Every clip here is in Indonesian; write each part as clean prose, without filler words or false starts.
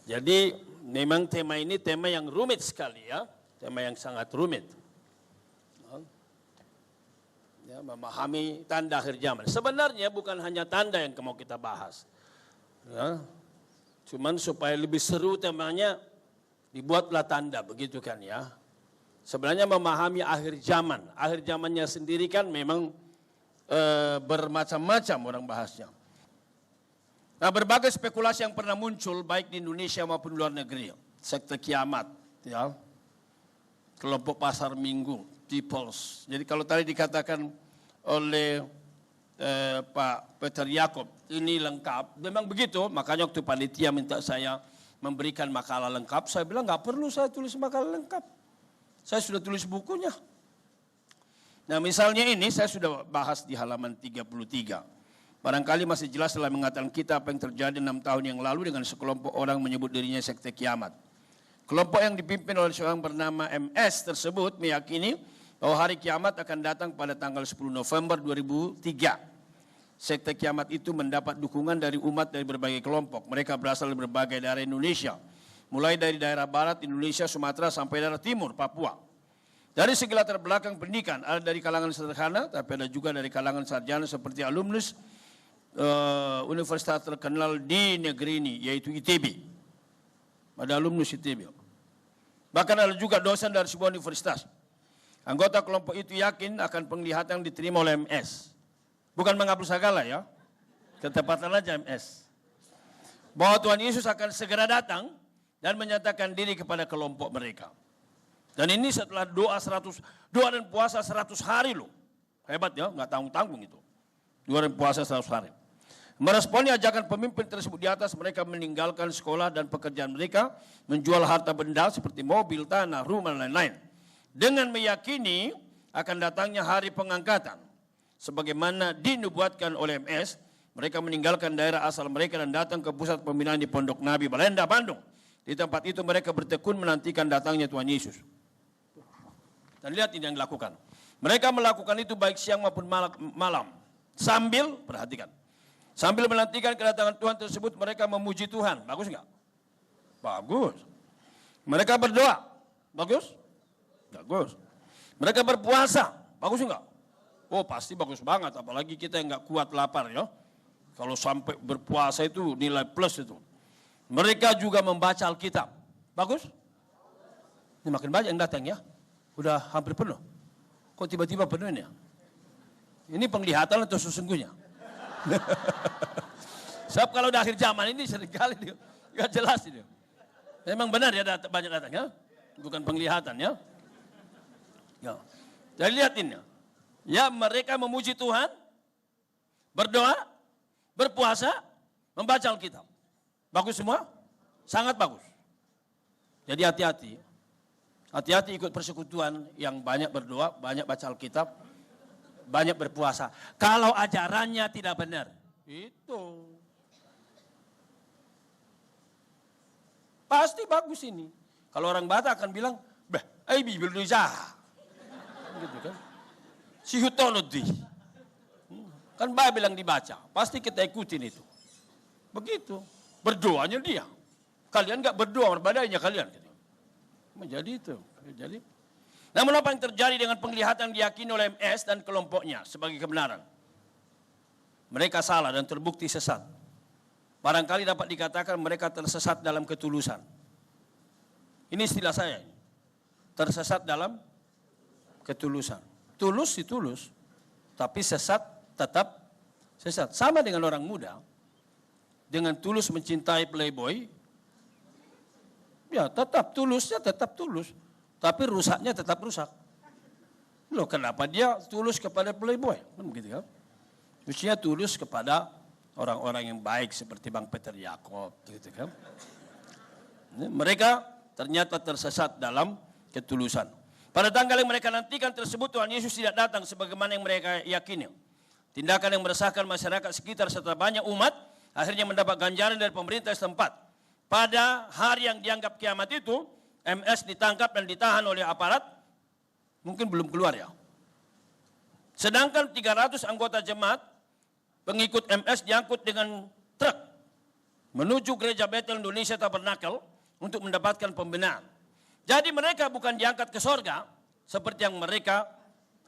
Jadi memang tema ini tema yang rumit sekali ya, tema yang sangat rumit. Ya, memahami tanda akhir zaman. Sebenarnya bukan hanya tanda yang mau kita bahas. Ya, cuman supaya lebih seru temanya dibuatlah tanda, begitu kan ya. Sebenarnya memahami akhir zaman. Akhir zamannya sendiri kan memang bermacam-macam orang bahasnya. Nah, berbagai spekulasi yang pernah muncul baik di Indonesia maupun luar negeri. Sekte kiamat, ya. Kelompok pasar minggu, Peoples. Jadi kalau tadi dikatakan oleh Pak Peter Yakob, ini lengkap. Memang begitu, makanya waktu panitia minta saya memberikan makalah lengkap, saya bilang nggak perlu saya tulis makalah lengkap. Saya sudah tulis bukunya. Nah misalnya ini saya sudah bahas di halaman 33. Barangkali masih jelas setelah mengatakan kita apa yang terjadi 6 tahun yang lalu dengan sekelompok orang menyebut dirinya sekte kiamat. Kelompok yang dipimpin oleh seorang bernama MS tersebut meyakini bahwa hari kiamat akan datang pada tanggal 10 November 2003. Sekte kiamat itu mendapat dukungan dari umat dari berbagai kelompok. Mereka berasal dari berbagai daerah Indonesia. Mulai dari daerah barat Indonesia, Sumatera sampai daerah timur, Papua. Dari segi latar belakang pendidikan, ada dari kalangan sederhana, tapi ada juga dari kalangan sarjana seperti alumnus universitas terkenal di negeri ini, yaitu ITB. Ada alumnus ITB. Bahkan ada juga dosen dari sebuah universitas. Anggota kelompok itu yakin akan penglihatan yang diterima oleh MS. Bukan menghapus segala ya, ketepatan aja MS. Bahwa Tuhan Yesus akan segera datang dan menyatakan diri kepada kelompok mereka. Dan ini setelah doa dan puasa 100 hari loh. Hebat ya, nggak tanggung-tanggung itu. Doa dan puasa 100 hari. Meresponi ajakan pemimpin tersebut di atas, mereka meninggalkan sekolah dan pekerjaan mereka, menjual harta benda seperti mobil, tanah, rumah, dan lain-lain. Dengan meyakini akan datangnya hari pengangkatan. Sebagaimana dinubuatkan oleh MS, mereka meninggalkan daerah asal mereka dan datang ke pusat pembinaan di Pondok Nabi, Balenda, Bandung. Di tempat itu mereka bertekun menantikan datangnya Tuhan Yesus. Dan lihat ini yang dilakukan. Mereka melakukan itu baik siang maupun malam. Sambil, perhatikan. Sambil menantikan kedatangan Tuhan tersebut, mereka memuji Tuhan. Bagus enggak? Bagus. Mereka berdoa. Bagus? Bagus. Mereka berpuasa. Bagus enggak? Oh pasti bagus banget. Apalagi kita yang enggak kuat lapar ya. Kalau sampai berpuasa itu nilai plus itu. Mereka juga membaca Alkitab. Bagus? Ini makin banyak yang datang ya. Udah hampir penuh. Kok tiba-tiba penuh ini ya? Ini penglihatan atau sesungguhnya? Sebab kalau udah akhir zaman ini seringkali dia nggak jelas ini. Memang benar ya banyak datang ya, bukan penglihatan ya. Ya. Jadi lihat ini. Ya mereka memuji Tuhan, berdoa, berpuasa, membaca Alkitab. Bagus semua? Sangat bagus. Jadi hati-hati. Hati-hati ikut persekutuan yang banyak berdoa, banyak baca Alkitab, banyak berpuasa. Kalau ajarannya tidak benar, itu pasti bagus ini. Kalau orang Batak akan bilang, "Bah, Bibel Indonesia." Gitu kan? Si Hutolodi. Kan Bible bilang dibaca, pasti kita ikutin itu. Begitu. Berdoanya dia. Kalian enggak berdoa, berbadainya kalian. Menjadi itu. Jadi namun apa yang terjadi dengan penglihatan diyakini oleh MS dan kelompoknya sebagai kebenaran? Mereka salah dan terbukti sesat. Barangkali dapat dikatakan mereka tersesat dalam ketulusan. Ini istilah saya. Tersesat dalam ketulusan. Tulus ditulus, tapi sesat tetap sesat. Sama dengan orang muda, dengan tulus mencintai playboy, ya tetap tulusnya tetap tulus. Tapi rusaknya tetap rusak. Loh kenapa dia tulus kepada playboy? Kan begitu kan? Mestinya tulus kepada orang-orang yang baik seperti Bang Peter Yakob. Gitu kan? Mereka ternyata tersesat dalam ketulusan. Pada tanggal yang mereka nantikan tersebut Tuhan Yesus tidak datang sebagaimana yang mereka yakini. Tindakan yang meresahkan masyarakat sekitar serta banyak umat akhirnya mendapat ganjaran dari pemerintah setempat. Pada hari yang dianggap kiamat itu, MS ditangkap dan ditahan oleh aparat, mungkin belum keluar ya. Sedangkan 300 anggota jemaat pengikut MS diangkut dengan truk menuju gereja Bethel Indonesia Tabernakel untuk mendapatkan pembinaan. Jadi mereka bukan diangkat ke sorga seperti yang mereka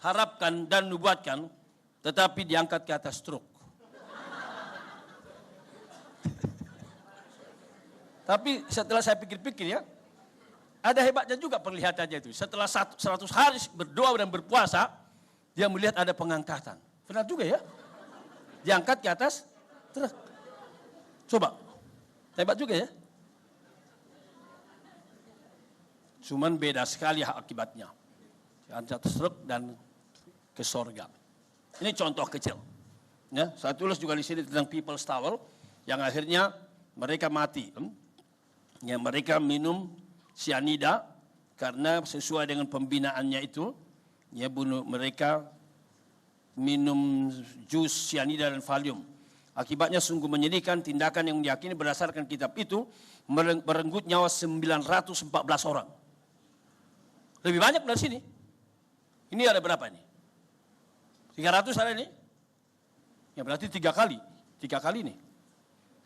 harapkan dan nubuatkan, tetapi diangkat ke atas truk. Tapi setelah saya pikir-pikir ya, ada hebatnya juga penglihatannya itu. Setelah 100 hari berdoa dan berpuasa, dia melihat ada pengangkatan. Benar juga ya, diangkat ke atas truk. Coba, hebat juga ya. Cuman beda sekali akibatnya. Diangkat truk dan ke sorga. Ini contoh kecil. Ya, saya tulis juga di sini tentang People's Tower yang akhirnya mereka mati. Ya, mereka minum cyanida karena sesuai dengan pembinaannya itu, ya bunuh mereka minum jus cyanida dan valium. Akibatnya sungguh menyedihkan, tindakan yang diyakini berdasarkan kitab itu merenggut nyawa 914 orang. Lebih banyak dari sini. Ini ada berapa ini? 300 ada ini? Ya berarti 3 kali ini.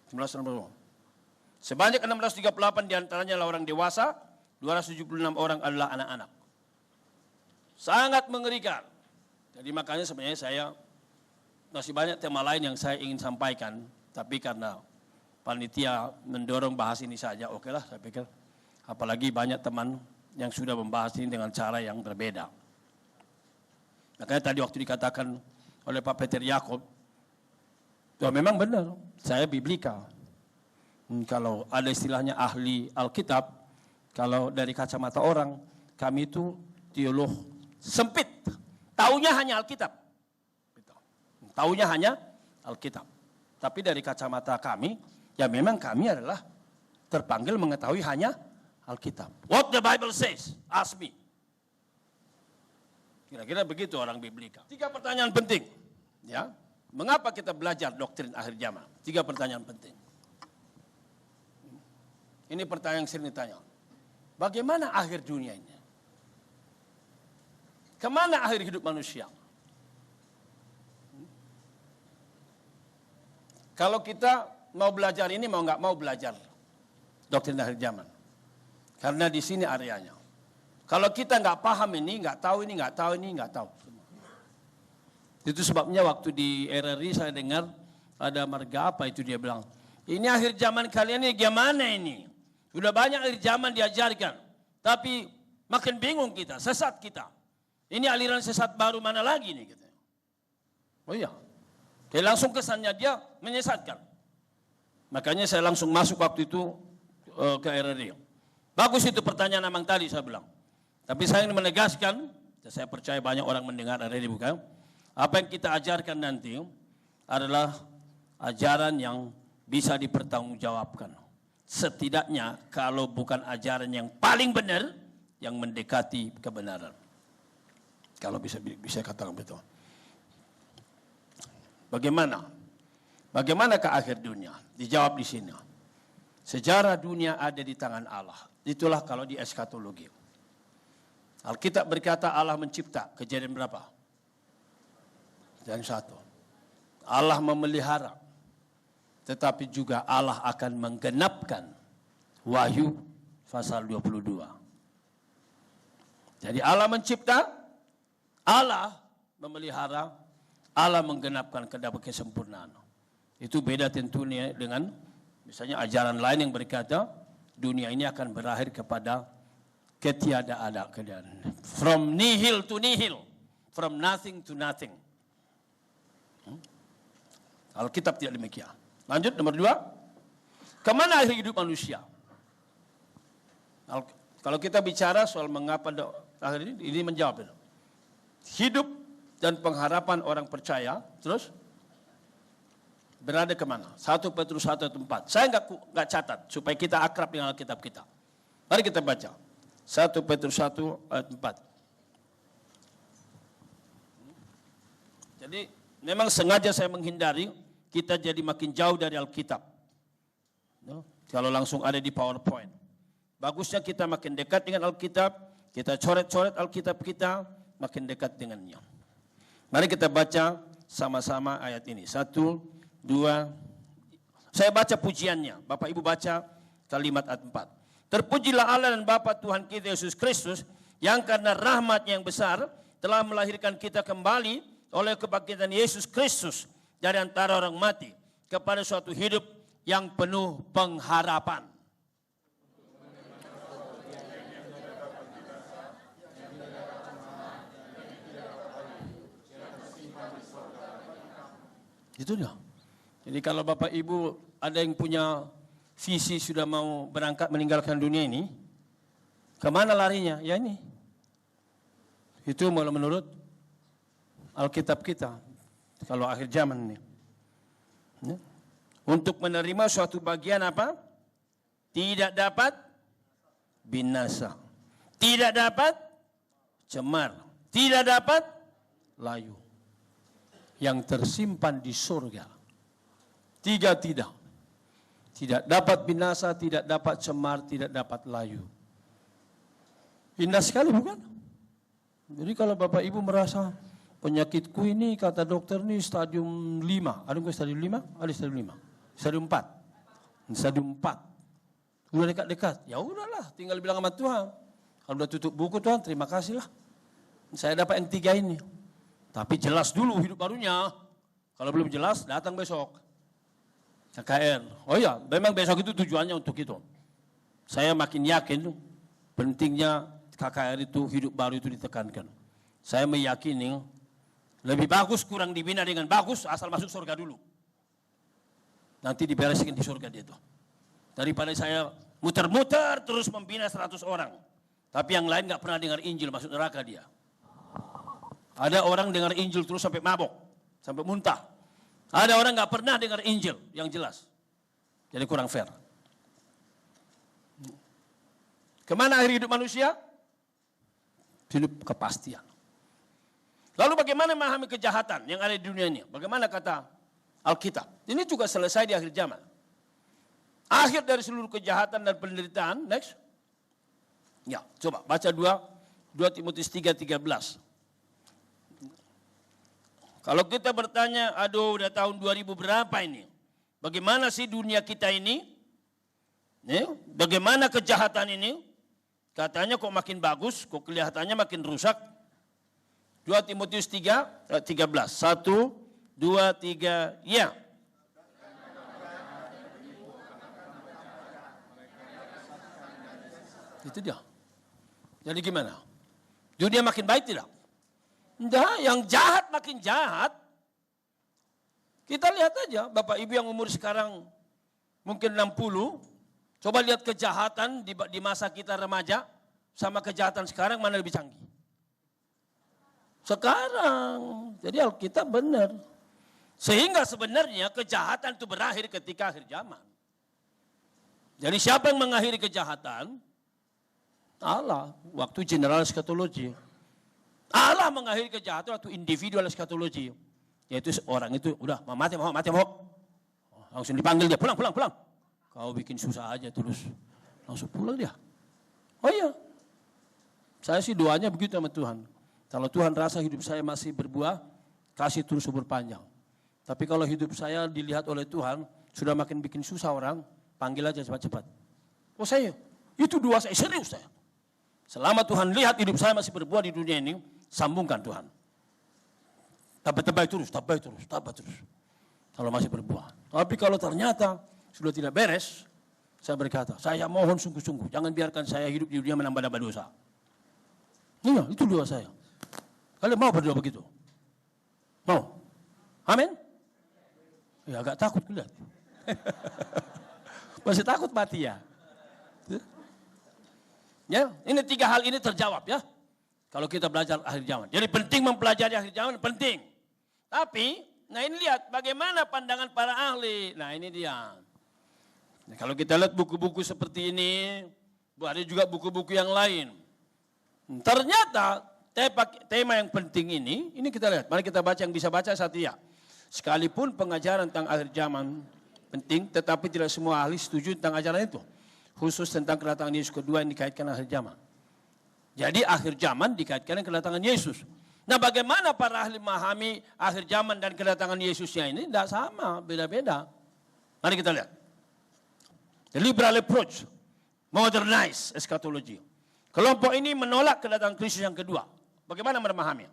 19 orang. Sebanyak 638 diantaranya adalah orang dewasa, 276 orang adalah anak-anak. Sangat mengerikan. Jadi makanya sebenarnya saya masih banyak tema lain yang saya ingin sampaikan, tapi karena panitia mendorong bahas ini saja, oke lah saya pikir. Apalagi banyak teman yang sudah membahas ini dengan cara yang berbeda. Makanya tadi waktu dikatakan oleh Pak Peter Yakob, ya memang benar, saya biblika. Kalau ada istilahnya ahli Alkitab, kalau dari kacamata orang, kami itu teolog sempit. Taunya hanya Alkitab. Taunya hanya Alkitab. Tapi dari kacamata kami, ya memang kami adalah terpanggil mengetahui hanya Alkitab. What the Bible says, ask me. Kira-kira begitu orang biblika. 3 pertanyaan penting. Ya, mengapa kita belajar doktrin akhir zaman? 3 pertanyaan penting. Ini pertanyaan yang sering ditanya. Bagaimana akhir dunia ini? Kemana akhir hidup manusia? Kalau kita mau belajar ini, mau nggak mau belajar doktrin akhir zaman. Karena di sini areanya. Kalau kita nggak paham ini, nggak tahu ini, nggak tahu ini, nggak tahu. Itu sebabnya waktu di RRI saya dengar ada marga apa itu dia bilang, ini akhir zaman kalian ini gimana ini? Sudah banyak akhir zaman diajarkan, tapi makin bingung kita, sesat kita. Ini aliran sesat baru mana lagi nih? Gitu. Oh iya, kayak langsung kesannya dia menyesatkan. Makanya saya langsung masuk waktu itu ke RRI. Bagus itu pertanyaan Amang tadi saya bilang. Tapi saya ingin menegaskan, saya percaya banyak orang mendengar RRI bukan? Apa yang kita ajarkan nanti adalah ajaran yang bisa dipertanggungjawabkan. Setidaknya kalau bukan ajaran yang paling benar, yang mendekati kebenaran. Kalau bisa katakan betul. Bagaimana? Bagaimanakah akhir dunia? Dijawab di sini. Sejarah dunia ada di tangan Allah. Itulah kalau di eskatologi. Alkitab berkata Allah mencipta. Kejadian berapa? Kejadian 1. Allah memelihara. Tetapi juga Allah akan menggenapkan Wahyu pasal 22. Jadi Allah mencipta, Allah memelihara, Allah menggenapkan kesempurnaan. Itu beda tentunya dengan misalnya ajaran lain yang berkata dunia ini akan berakhir kepada ketiadaan. From nihil to nihil, from nothing to nothing. Alkitab tidak demikian. Lanjut nomor 2. Kemana akhir hidup manusia? Kalau kita bicara soal mengapa akhir ini menjawab. Hidup dan pengharapan orang percaya, terus berada kemana? 1 Petrus 1 ayat 4. Saya nggak catat supaya kita akrab dengan Alkitab kita. Mari kita baca. 1 Petrus 1 ayat 4. Jadi memang sengaja saya menghindari kita jadi makin jauh dari Alkitab. Kalau langsung ada di PowerPoint. Bagusnya kita makin dekat dengan Alkitab, kita coret-coret Alkitab kita, makin dekat dengannya. Mari kita baca sama-sama ayat ini. 1, 2, Saya baca pujiannya. Bapak Ibu baca kalimat ayat 4. Terpujilah Allah dan Bapa Tuhan kita Yesus Kristus, yang karena rahmat-Nya yang besar telah melahirkan kita kembali oleh kebangkitan Yesus Kristus dari antara orang mati kepada suatu hidup yang penuh pengharapan. Itu dia. Jadi kalau Bapak Ibu ada yang punya visi sudah mau berangkat meninggalkan dunia ini, kemana larinya? Ya ini. Itu menurut Alkitab kita, kalau akhir zaman ini. Ya. Untuk menerima suatu bagian apa? Tidak dapat binasa. Tidak dapat cemar. Tidak dapat layu. Yang tersimpan di surga. 3 tidak. Tidak dapat binasa, tidak dapat cemar, tidak dapat layu. Indah sekali bukan? Jadi kalau Bapak Ibu merasa penyakitku ini kata dokter ini stadium 5. Ada nggak stadium 5? Ada stadium 5. Stadium 4. Stadium 4. Udah dekat-dekat. Ya udahlah, tinggal bilang sama Tuhan. Kalau udah tutup buku Tuhan, terima kasih lah. Saya dapat yang 3 ini. Tapi jelas dulu hidup barunya. Kalau belum jelas, datang besok. KKR. Oh ya, memang besok itu tujuannya untuk itu. Saya makin yakin pentingnya KKR itu, hidup baru itu ditekankan. Saya meyakini lebih bagus kurang dibina dengan bagus asal masuk surga dulu. Nanti dibereskan di surga dia itu. Daripada saya muter-muter terus membina 100 orang. Tapi yang lain gak pernah dengar Injil, masuk neraka dia. Ada orang dengar Injil terus sampai mabok, sampai muntah. Ada orang gak pernah dengar Injil yang jelas. Jadi kurang fair. Kemana akhir hidup manusia? Hidup kepastian. Lalu bagaimana memahami kejahatan yang ada di dunia ini? Bagaimana kata Alkitab? Ini juga selesai di akhir zaman. Akhir dari seluruh kejahatan dan penderitaan. Next. Ya, coba baca 2 Timotius 3:13. Kalau kita bertanya, aduh udah tahun 2000 berapa ini? Bagaimana sih dunia kita ini? Bagaimana kejahatan ini? Katanya kok makin bagus, kok kelihatannya makin rusak. 2 Timotius 3:13. 1, 2, 3, ya. Itu dia. Jadi gimana? Dunia makin baik tidak? Enggak, yang jahat makin jahat. Kita lihat aja, Bapak Ibu yang umur sekarang mungkin 60, coba lihat kejahatan di masa kita remaja, sama kejahatan sekarang mana lebih canggih? Sekarang. Jadi Alkitab benar. Sehingga sebenarnya kejahatan itu berakhir ketika akhir zaman. Jadi siapa yang mengakhiri kejahatan? Allah, waktu general eskatologi. Allah mengakhiri kejahatan waktu individual eskatologi. Yaitu orang itu udah mati mau. Langsung dipanggil dia, pulang. Kau bikin susah aja terus. Langsung pulang dia. Oh iya. Saya sih doanya begitu sama Tuhan. Kalau Tuhan rasa hidup saya masih berbuah, kasih terus umur panjang. Tapi kalau hidup saya dilihat oleh Tuhan, sudah makin bikin susah orang, panggil aja cepat-cepat. Oh saya, itu doa saya, serius saya. Selama Tuhan lihat hidup saya masih berbuah di dunia ini, sambungkan Tuhan. Tabah terus. Kalau masih berbuah. Tapi kalau ternyata sudah tidak beres, saya berkata, saya mohon sungguh-sungguh, jangan biarkan saya hidup di dunia menambah-nambah dosa. Iya, itu doa saya. Kalian mau berdoa begitu? Mau? Amin? Ya agak takut kulihat. Masih takut mati ya? Ya, ini 3 hal ini terjawab ya. Kalau kita belajar akhir zaman. Jadi penting mempelajari akhir zaman, penting. Tapi, nah ini lihat bagaimana pandangan para ahli. Nah ini dia. Nah, kalau kita lihat buku-buku seperti ini, ada juga buku-buku yang lain. Ternyata tema yang penting ini kita lihat. Mari kita baca yang bisa baca satu ya. Sekalipun pengajaran tentang akhir zaman penting, tetapi tidak semua ahli setuju tentang ajaran itu. Khusus tentang kedatangan Yesus kedua yang dikaitkan akhir zaman. Jadi akhir zaman dikaitkan dengan kedatangan Yesus. Nah bagaimana para ahli memahami akhir zaman dan kedatangan Yesusnya ini? Tidak sama, beda-beda. Mari kita lihat. The liberal approach, modernize eschatology. Kelompok ini menolak kedatangan Kristus yang kedua. Bagaimana memahami?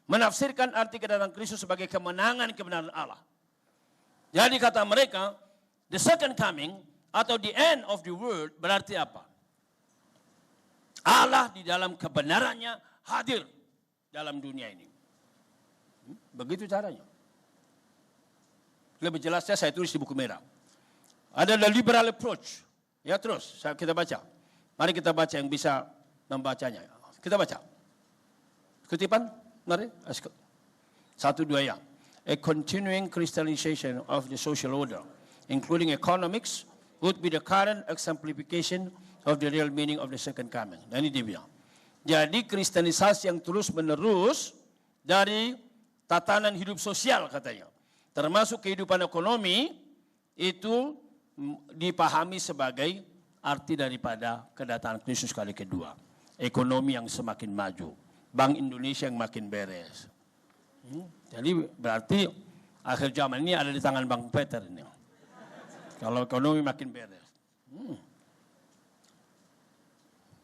Menafsirkan arti kedatangan Kristus sebagai kemenangan kebenaran Allah. Jadi kata mereka, the second coming atau the end of the world berarti apa? Allah di dalam kebenarannya hadir dalam dunia ini. Begitu caranya. Lebih jelasnya saya tulis di buku merah. Ada the liberal approach. Ya terus, kita baca. Mari kita baca yang bisa membacanya. Kita baca. Kutipan, mari. 1, 2 ya. A continuing Christianization of the social order, including economics, would be the current exemplification of the real meaning of the second coming. Dan ini dia bilang. Jadi kristenisasi yang terus menerus dari tatanan hidup sosial katanya. Termasuk kehidupan ekonomi itu dipahami sebagai arti daripada kedatangan Kristus kali kedua. Ekonomi yang semakin maju. Bank Indonesia yang makin beres. Jadi berarti akhir zaman ini ada di tangan Bang Peter ini. Kalau ekonomi makin beres.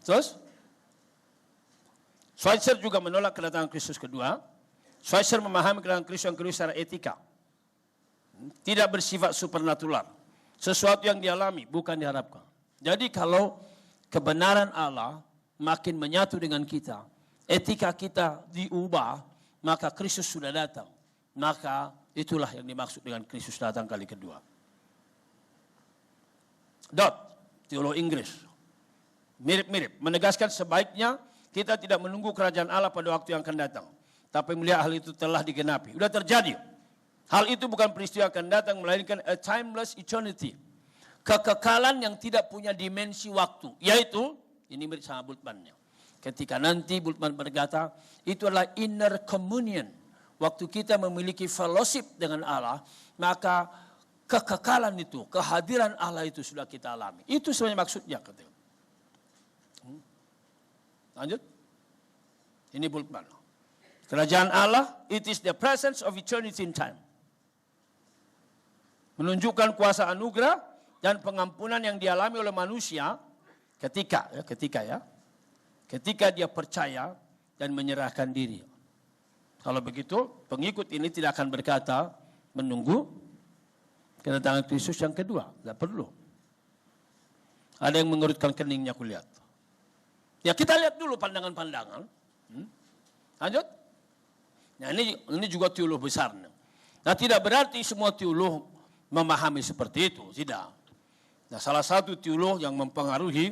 Terus? Schweitzer juga menolak kedatangan Kristus kedua. Schweitzer memahami kedatangan Kristus yang kedua secara etika. Tidak bersifat supernatural. Sesuatu yang dialami, bukan diharapkan. Jadi kalau kebenaran Allah makin menyatu dengan kita, etika kita diubah, maka Kristus sudah datang. Maka itulah yang dimaksud dengan Kristus datang kali kedua. Teolog Inggris. Mirip-mirip. Menegaskan sebaiknya kita tidak menunggu kerajaan Allah pada waktu yang akan datang. Tapi melihat hal itu telah digenapi. Sudah terjadi. Hal itu bukan peristiwa akan datang, melainkan a timeless eternity. Kekekalan yang tidak punya dimensi waktu. Yaitu, ini mirip sama Bultmann-nya. Ketika nanti Bultmann berkata, itu adalah inner communion. Waktu kita memiliki fellowship dengan Allah, maka kekekalan itu, kehadiran Allah itu sudah kita alami. Itu sebenarnya maksudnya. Katanya. Lanjut. Ini Bultmann. Kerajaan Allah, it is the presence of eternity in time. Menunjukkan kuasa anugerah dan pengampunan yang dialami oleh manusia ketika dia percaya dan menyerahkan diri. Kalau begitu, pengikut ini tidak akan berkata menunggu kedatangan Kristus yang kedua. Tidak perlu. Ada yang mengerutkan keningnya, aku lihat. Ya kita lihat dulu pandangan-pandangan. Lanjut. Nah ini juga teolog besar. Nah tidak berarti semua teolog memahami seperti itu. Tidak. Nah salah satu teolog yang mempengaruhi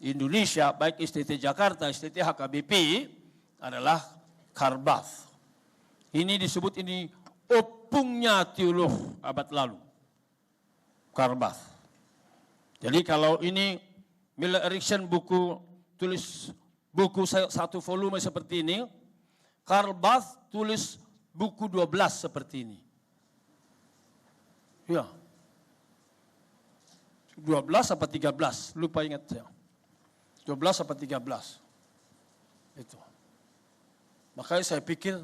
Indonesia, baik STT Jakarta, STT HKBP adalah Karl Barth. Ini disebut ini opungnya teolog abad lalu. Karl Barth. Jadi kalau ini Miller Erickson tulis buku satu volume seperti ini, Karl Barth tulis buku 12 seperti ini. Ya. 12 apa 13, lupa ingat saya. 12 apa 13. Itu. Makanya saya pikir,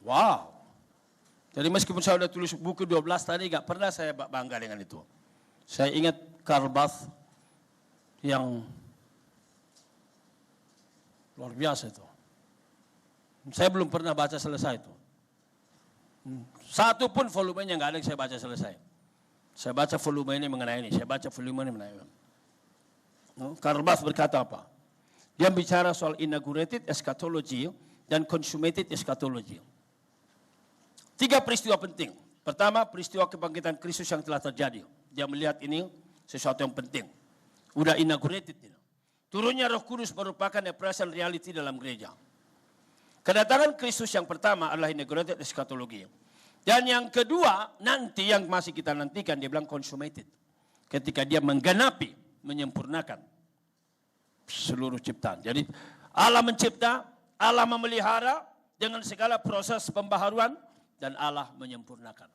wow. Jadi meskipun saya sudah tulis buku 12 tadi, gak pernah saya bangga dengan itu. Saya ingat Karl Barth yang luar biasa itu. Saya belum pernah baca selesai itu. Satu pun volumenya nggak ada yang saya baca selesai. Saya baca volume ini mengenai ini, saya baca volume ini mengenai ini. Karl Barth berkata apa? Dia bicara soal inaugurated eschatology dan consummated eschatology. 3 peristiwa penting. Pertama, peristiwa kebangkitan Kristus yang telah terjadi. Dia melihat ini sesuatu yang penting. Udah inaugurated. Turunnya Roh Kudus merupakan a present reality dalam gereja. Kedatangan Kristus yang pertama adalah inaugurated eschatology. Dan yang kedua, nanti yang masih kita nantikan, dia bilang consummated. Ketika dia menggenapi, menyempurnakan seluruh ciptaan. Jadi Allah mencipta, Allah memelihara dengan segala proses pembaharuan, dan Allah menyempurnakan.